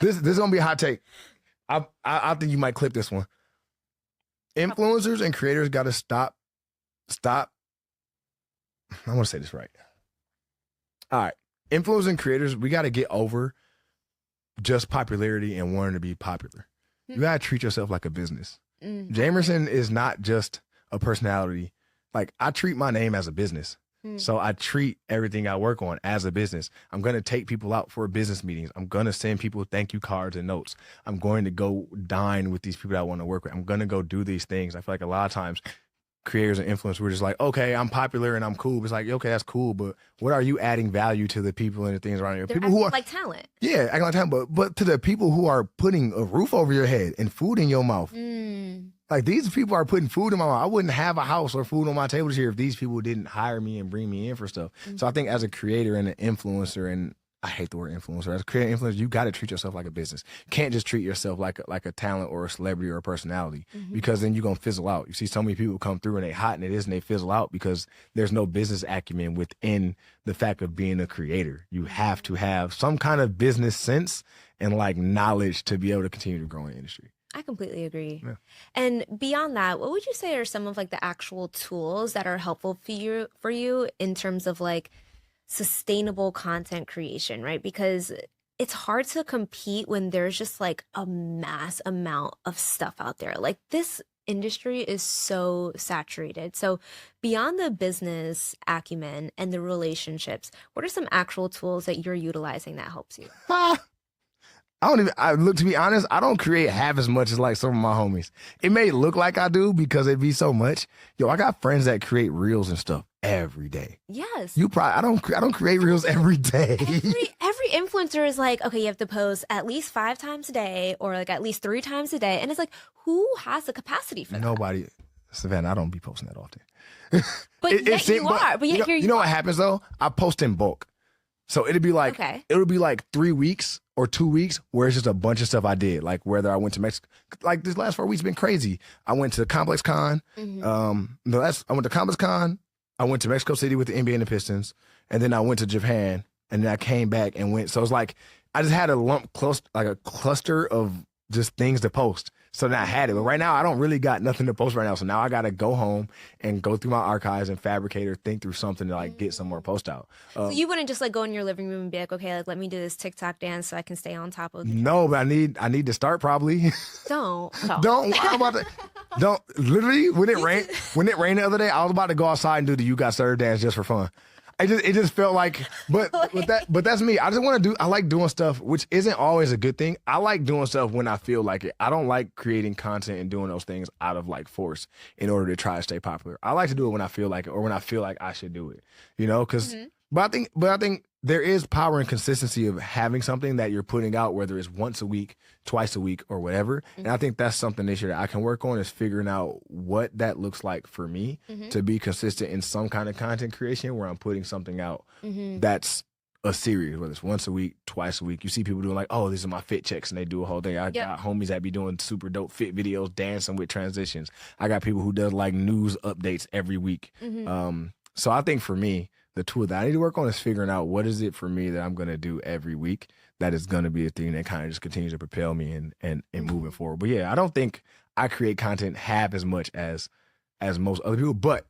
This is gonna be a hot take. I think you might clip this one. Influencers and creators got to stop. I want to say this right. All right, influencers and creators, we got to get over just popularity and wanting to be popular. You got to treat yourself like a business. Jamierson is not just a personality. Like, I treat my name as a business. So I treat everything I work on as a business. I'm going to take people out for business meetings. I'm going to send people thank you cards and notes. I'm going to go dine with these people that I want to work with. I'm going to go do these things. I feel like a lot of times creators and influencers were just like, okay, I'm popular and I'm cool. It's like, okay, that's cool, but what are you adding value to the people and the things around you? They're People who are like talent. Yeah, acting like talent, but to the people who are putting a roof over your head and food in your mouth. Like, these people are putting food in my mouth. I wouldn't have a house or food on my table this year if these people didn't hire me and bring me in for stuff. So I think as a creator and an influencer, and I hate the word influencer, as a creator and influencer, you got to treat yourself like a business. You can't just treat yourself like a talent or a celebrity or a personality, because then you're going to fizzle out. You see so many people come through and they hot and it is and they fizzle out because there's no business acumen within the fact of being a creator. You have to have some kind of business sense and like knowledge to be able to continue to grow in the industry. I completely agree. Yeah. And beyond that, what would you say are some of like the actual tools that are helpful for you in terms of like sustainable content creation, right? Because it's hard to compete when there's just like a mass amount of stuff out there. Like, this industry is so saturated. So beyond the business acumen and the relationships, what are some actual tools that you're utilizing that helps you? To be honest, I don't create half as much as like some of my homies. It may look like I do because it be so much. Yo, I got friends that create reels and stuff every day. Yes. I don't create reels every day. Every influencer is like, okay, you have to post at least 5 times a day or like at least 3 times a day. And it's like, who has the capacity for that? Nobody. Savannah, I don't be posting that often. But yet you are. But yet you know what happens though? I post in bulk. So it'll be like 3 weeks or 2 weeks where it's just a bunch of stuff I did. Like, whether I went to Mexico, like this last 4 weeks been crazy. I went to Complex Con. I went to Complex Con. I went to Mexico City with the NBA and the Pistons, and then I went to Japan, and then I came back and went. So it's like I just had a cluster of just things to post. So then I had it. But right now, I don't really got nothing to post right now. So now I got to go home and go through my archives and fabricate or think through something to like get some more post out. So you wouldn't just like go in your living room and be like, okay, like let me do this TikTok dance so I can stay on top of the No, but I need to start probably. Don't. I'm about to. Don't. Literally, when it rained the other day, I was about to go outside and do the "You Got Served" dance just for fun. It just felt like, but that's me. I just want to do. I like doing stuff, which isn't always a good thing. I like doing stuff when I feel like it. I don't like creating content and doing those things out of like force in order to try to stay popular. I like to do it when I feel like it or when I feel like I should do it. You know, because but I think there is power and consistency of having something that you're putting out, whether it's once a week, twice a week, or whatever. And I think that's something this year that I can work on, is figuring out what that looks like for me to be consistent in some kind of content creation where I'm putting something out that's a series, whether it's once a week, twice a week. You see people doing like, oh, these are my fit checks, and they do a whole thing. I got homies that be doing super dope fit videos, dancing with transitions. I got people who does like news updates every week. So I think for me, the tool that I need to work on is figuring out what is it for me that I'm going to do every week that is going to be a thing that kind of just continues to propel me and moving forward. But yeah, I don't think I create content half as much as most other people, but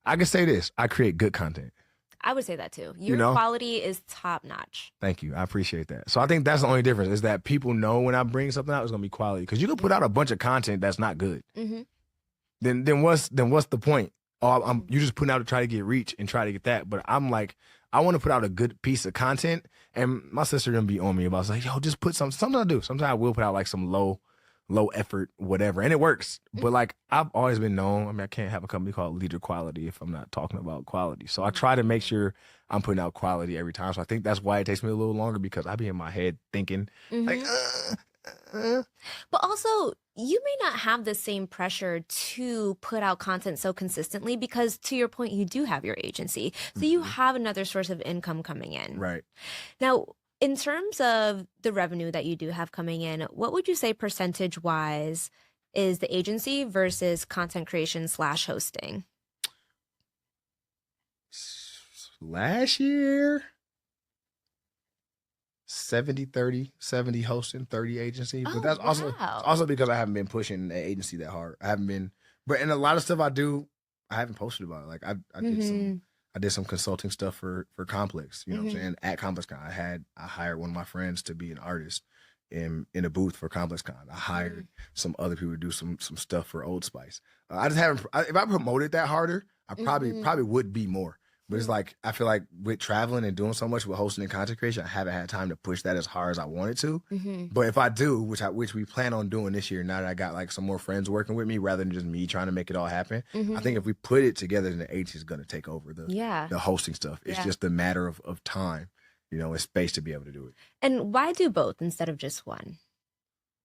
I can say this, I create good content. I would say that too. Your quality is top notch. Thank you. I appreciate that. So I think that's the only difference, is that people know when I bring something out, it's going to be quality. Because you can put out a bunch of content that's not good. Then what's the point? You just putting out to try to get reach and try to get that. But I'm like, I want to put out a good piece of content. And my sister gonna be on me about, like, yo, just put something. Sometimes I do. Sometimes I will put out like some low effort, whatever. And it works. But like, I've always been known. I mean, I can't have a company called Leader Quality if I'm not talking about quality. So I try to make sure I'm putting out quality every time. So I think that's why it takes me a little longer, because I be in my head thinking like, But also, you may not have the same pressure to put out content so consistently because, to your point, you do have your agency. So you have another source of income coming in. Right. Now, in terms of the revenue that you do have coming in, what would you say percentage-wise is the agency versus content creation / hosting? Last year, 70 hosting, 30 agency. But Oh, that's wow. also because I haven't been pushing the agency that hard. I haven't been, but in a lot of stuff I do, I haven't posted about it. Like I did some consulting stuff for Complex, you know what I'm saying? At ComplexCon. I hired one of my friends to be an artist in a booth for ComplexCon. I hired some other people to do some stuff for Old Spice. I just haven't, if I promoted that harder, I probably would be more. But it's like, I feel like with traveling and doing so much with hosting and content creation, I haven't had time to push that as hard as I wanted to. But if I do, which we plan on doing this year, now that I got like some more friends working with me rather than just me trying to make it all happen, I think if we put it together, then the agency is going to take over the hosting stuff. It's just a matter of time, you know, and space to be able to do it. And why do both instead of just one?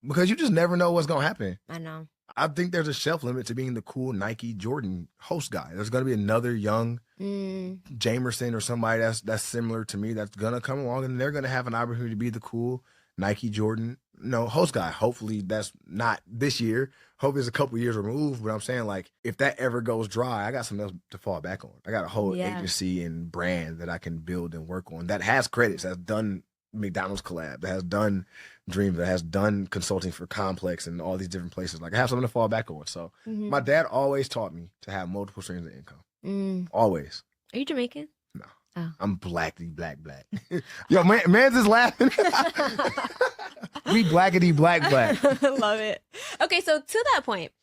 Because you just never know what's going to happen. I know. I think there's a shelf limit to being the cool Nike Jordan host guy. There's going to be another young Jamierson or somebody that's similar to me that's going to come along, and they're going to have an opportunity to be the cool Nike Jordan host guy. Hopefully that's not this year. Hope it's a couple years removed. But I'm saying, like, if that ever goes dry, I got something else to fall back on. I got a whole agency and brand that I can build and work on that has credits, that's done McDonald's collab, that has done Dream, that has done consulting for Complex and all these different places. Like, I have something to fall back on. So my dad always taught me to have multiple streams of income. Always. Are you Jamaican? No. Oh. I'm blackity black. Yo, man's is laughing. We blackity black. Love it. Okay, so to that point,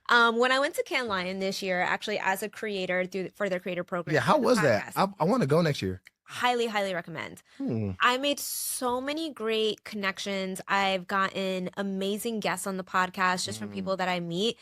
when I went to Cannes Lion this year, actually as a creator for their creator program. Yeah, how was that? I want to go next year. Highly, highly recommend. I made so many great connections. I've gotten amazing guests on the podcast just from people that I meet.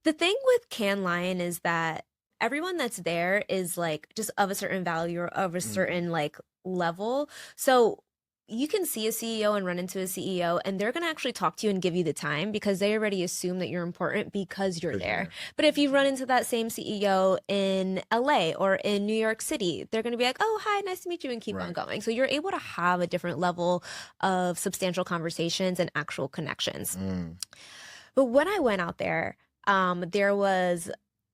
The thing with Cannes Lion is that everyone that's there is like just of a certain value or of a certain like level. So you can see a CEO and run into a CEO, and they're going to actually talk to you and give you the time because they already assume that you're important because you're there. But if you run into that same CEO in LA or in New York City, they're going to be like, oh, hi, nice to meet you, and keep on going. So you're able to have a different level of substantial conversations and actual connections. But when I went out there,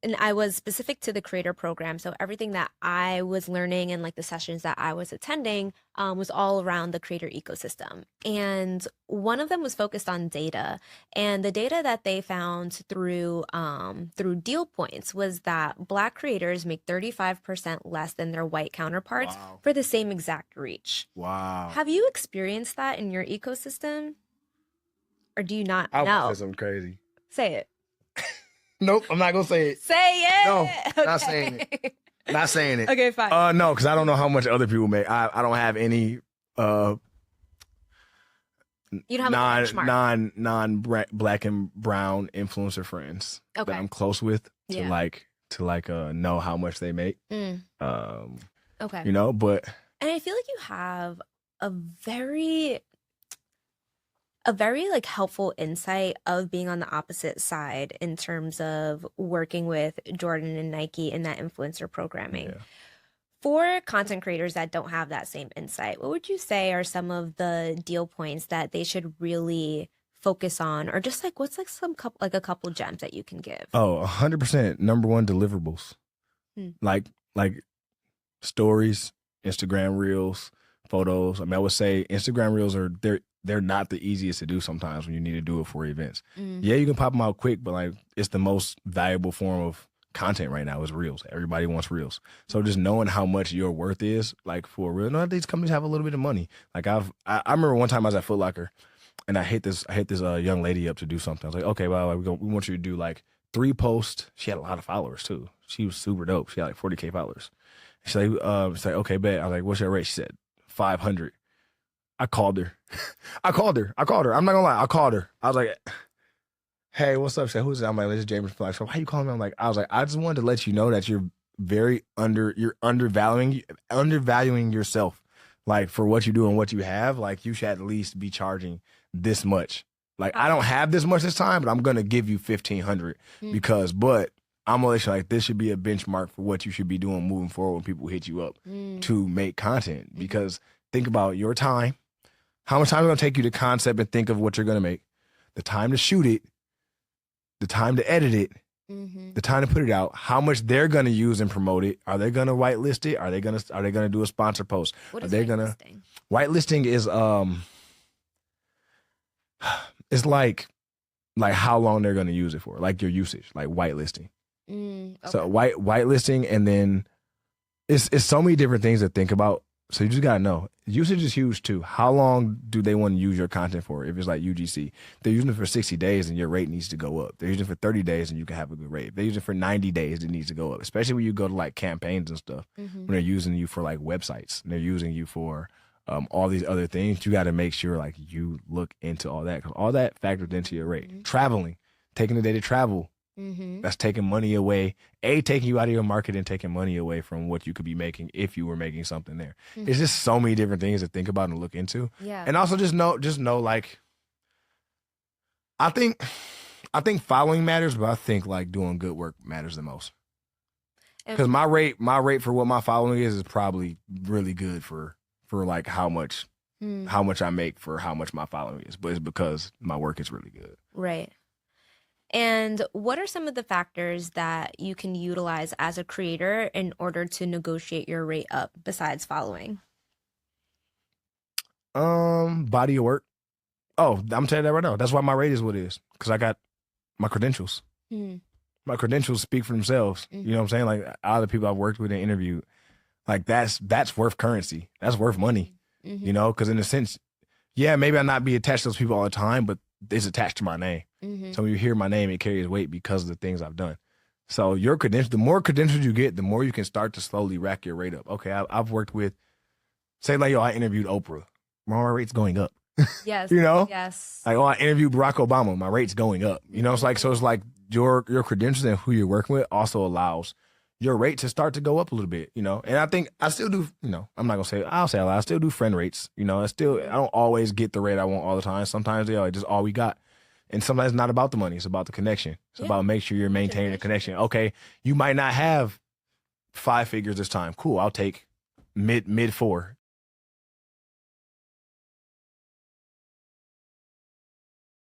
and I was specific to the creator program. So everything that I was learning and like the sessions that I was attending was all around the creator ecosystem. And one of them was focused on data. And the data that they found through deal points was that Black creators make 35% less than their white counterparts for the same exact reach. Wow. Have you experienced that in your ecosystem? Or do you not know? I'll say something crazy. Say it. Nope, I'm not gonna say it. Say it. No, okay. not saying it. Not saying it. Okay, fine. No, because I don't know how much other people make. I don't have any You don't have a benchmark. non black and brown influencer friends that I'm close with to know how much they make. Okay. You know, but and I feel like you have a very like helpful insight of being on the opposite side in terms of working with Jordan and Nike in that influencer programming. For content creators that don't have that same insight, what would you say are some of the deal points that they should really focus on, or just like what's like a couple gems that you can give? 100%. Number one, deliverables. Like stories, Instagram reels, photos. I mean, I would say Instagram reels they're not the easiest to do sometimes when you need to do it for events. Yeah, you can pop them out quick, but like it's the most valuable form of content right now is reels. Everybody wants reels. So just knowing how much your worth is, like for real. No, these companies have a little bit of money. Like I remember one time I was at Foot Locker, and I hit this young lady up to do something. I was like, okay, well, we want you to do like 3 posts. She had a lot of followers too. She was super dope. She had like 40K followers. She's like, okay, bet. I was like, what's your rate? She said 500. I called her. I'm not gonna lie. I called her. I was like, hey, what's up? She said, who's that? I'm like, this is James. Why are you calling me? I was like, I just wanted to let you know that you're undervaluing yourself. Like for what you do and what you have, like you should at least be charging this much. Like I don't have this much this time, but I'm gonna give you 1,500 but I'm gonna let you like this should be a benchmark for what you should be doing moving forward when people hit you up to make content. Because think about your time. How much time is it going to take you to concept and think of what you're going to make, the time to shoot it, the time to edit it, the time to put it out, how much they're gonna use and promote it. Are they gonna whitelist it? Are they gonna do a sponsor post? What Are is they gonna whitelisting? whitelisting is it's like how long they're gonna use it for, like your usage, like whitelisting. Okay. So whitelisting, and then it's so many different things to think about. So you just gotta know. Usage is huge too. How long do they want to use your content for? If it's like UGC, they're using it for 60 days and your rate needs to go up. They're using it for 30 days and you can have a good rate. If they're using it for 90 days, it needs to go up. Especially when you go to like campaigns and stuff, when they're using you for like websites, and they're using you for all these other things. You got to make sure like you look into all that, because all that factors into your rate. Traveling, taking the day to travel. That's taking money away. Taking you out of your market and taking money away from what you could be making if you were making something there. It's just so many different things to think about and look into. Yeah. And also just know like, I think following matters, but I think like doing good work matters the most. Because my rate for what my following is probably really good for like how much I make for how much my following is. But it's because my work is really good. Right. And what are some of the factors that you can utilize as a creator in order to negotiate your rate up besides following? Body of work. Oh, I'm telling you that right now. That's why my rate is what it is. Because I got my credentials. My credentials speak for themselves. You know what I'm saying? Like all the people I've worked with and interviewed, like that's worth currency. That's worth money. You know, because in a sense, yeah, maybe I not be attached to those people all the time, but it's attached to my name. So when you hear my name, it carries weight because of the things I've done. So your credentials, the more credentials you get, the more you can start to slowly rack your rate up. Okay, I've worked with, say like, I interviewed Oprah. My rate's going up. Yes. You know? Yes. Like, I interviewed Barack Obama. My rate's going up. You know, it's like your credentials and who you're working with also allows your rate to start to go up a little bit, you know? And I think I still do, you know, I'm not going to say, I'll say a lot. I still do friend rates, you know? I don't always get the rate I want all the time. Sometimes they're like, just all we got. And sometimes it's not about the money. It's about the connection. It's about make sure you're maintaining the connection. Okay, you might not have 5 figures this time. Cool, I'll take mid 4.